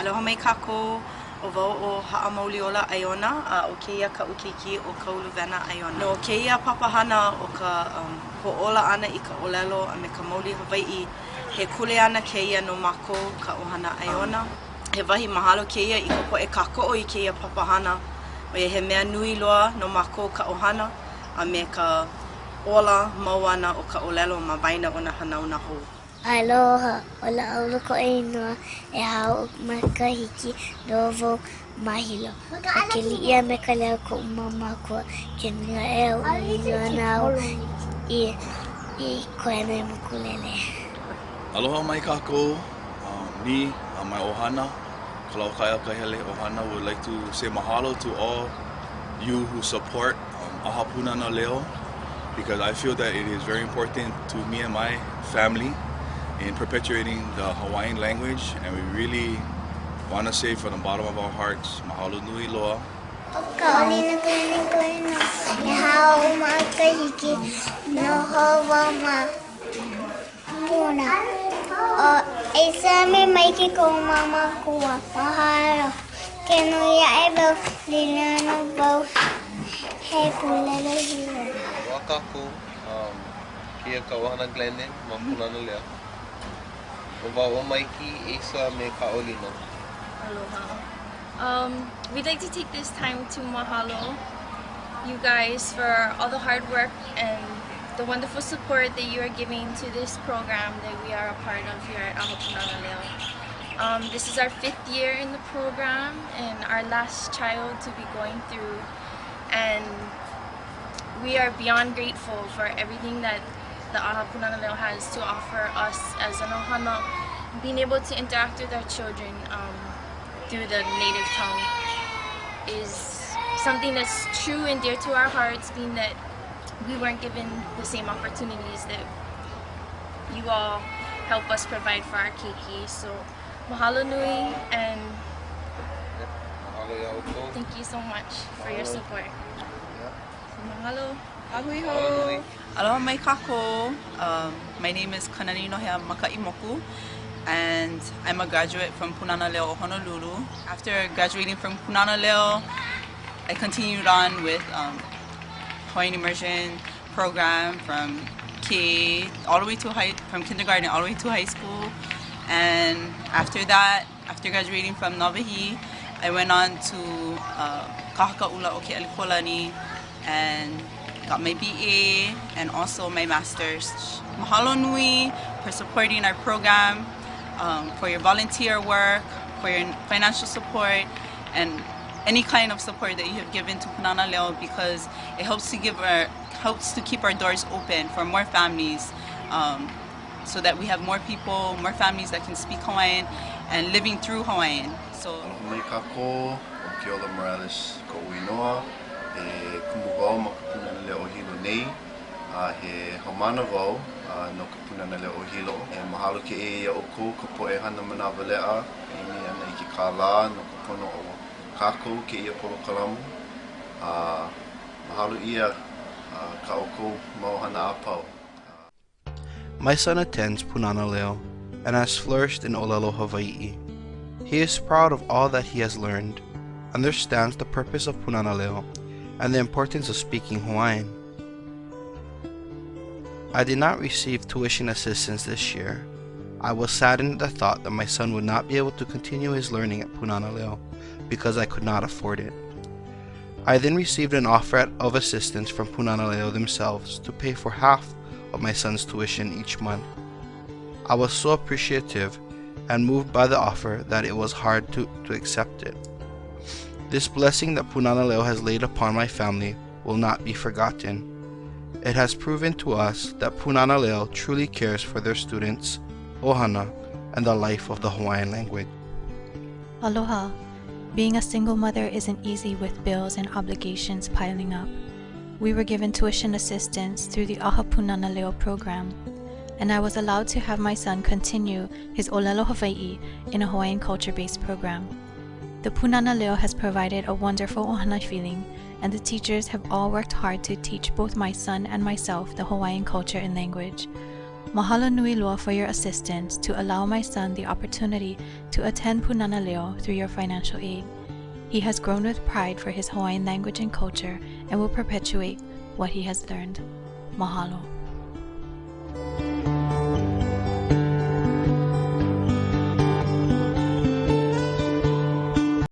Aloha mai kākou o wau o Ha'amauliola Aiona a o keia ka ukiki o Kauluvena Aiona. No keia papahana o ka ho'ola ana I ka olelo a me ka mauli Hawai'i he kule ana keia no mākou ka ohana Aiona. He wahi mahalo keia I ka po'e kāko'o I keia papahana o he mea nui loa no mākou ka ohana a me ka ola mau ana o ka olelo ma waina o na hanauna hou. Aloha, ola auloko e inoa e hao makahiki dovo mahilo. A ke liia me ka leo ko umamakua ke nua e o inoa nao I koe me mukulele. Aloha mai kākou, me, my ohana, Kalaukaia Kahele ohana would like to say mahalo to all you who support Aha Punana Leo, because I feel that it is very important to me and my family in perpetuating the Hawaiian language, and we really want to say from the bottom of our hearts, mahalo nui loa. Kaolina koina e hao makahiki no hova ma puna. O isa me maiki ko mama kua mahalo. Ke nuia e bau lina no bau he pulele hilo. Wakaku, kia ka wahana Glendon, ma punana lea. O maiki isa me kaolina. Aloha. We'd like to take this time to mahalo you guys for all the hard work and the wonderful support that you are giving to this program that we are a part of here at Aha Punana Leo. This is our 5th year in the program and our last child to be going through, and we are beyond grateful for everything that the Aha Punana Leo has to offer us as an ohana. Being able to interact with our children through the native tongue is something that's true and dear to our hearts, being that we weren't given the same opportunities that you all help us provide for our keiki. So mahalo nui, and thank you so much for your support. Mahalo. Ahui ho. Aloha mai kākou. My name is Kananino Hea Makaimoku, and I'm a graduate from Punana Leo Honolulu. After graduating from Punana Leo, I continued on with Hawaiian immersion program from from kindergarten all the way to high school. And after that, after graduating from Nawahi, I went on to Kahakaʻula o ke Alikolani and got my BA and also my master's. Mahalo nui for supporting our program, for your volunteer work, for your financial support, and any kind of support that you have given to Punana Leo, because it helps to keep our doors open for more families, so that we have more people, more families that can speak Hawaiian and living through Hawaiian. So. Mai kākou, o ke ola Morales ko uinoa, e kumu wau ma ka Punana Leo o hilo nei, he haumana wau no ka Punana Leo o hilo. E mahalo ke e ia o kou ka poe hana manawa lea, e mi ana I ke kālā no ka pono o kākou ke ia polo kalamu. Mahalo ia ka o kou mau hana apau. My son attends Punana Leo and has flourished in Olelo, Hawaii. He is proud of all that he has learned, understands the purpose of Punana Leo, and the importance of speaking Hawaiian. I did not receive tuition assistance this year. I was saddened at the thought that my son would not be able to continue his learning at Punana Leo because I could not afford it. I then received an offer of assistance from Punana Leo themselves to pay for half of my son's tuition each month. I was so appreciative and moved by the offer that it was hard to accept it. This blessing that Punana Leo has laid upon my family will not be forgotten. It has proven to us that Punana Leo truly cares for their students, ohana, and the life of the Hawaiian language. Aloha. Being a single mother isn't easy with bills and obligations piling up. We were given tuition assistance through the Aha Punana Leo program, and I was allowed to have my son continue his Olelo Hawaii in a Hawaiian culture-based program. The Punana Leo has provided a wonderful ohana feeling, and the teachers have all worked hard to teach both my son and myself the Hawaiian culture and language. Mahalo nui loa for your assistance to allow my son the opportunity to attend Punana Leo through your financial aid. He has grown with pride for his Hawaiian language and culture and will perpetuate what he has learned. Mahalo.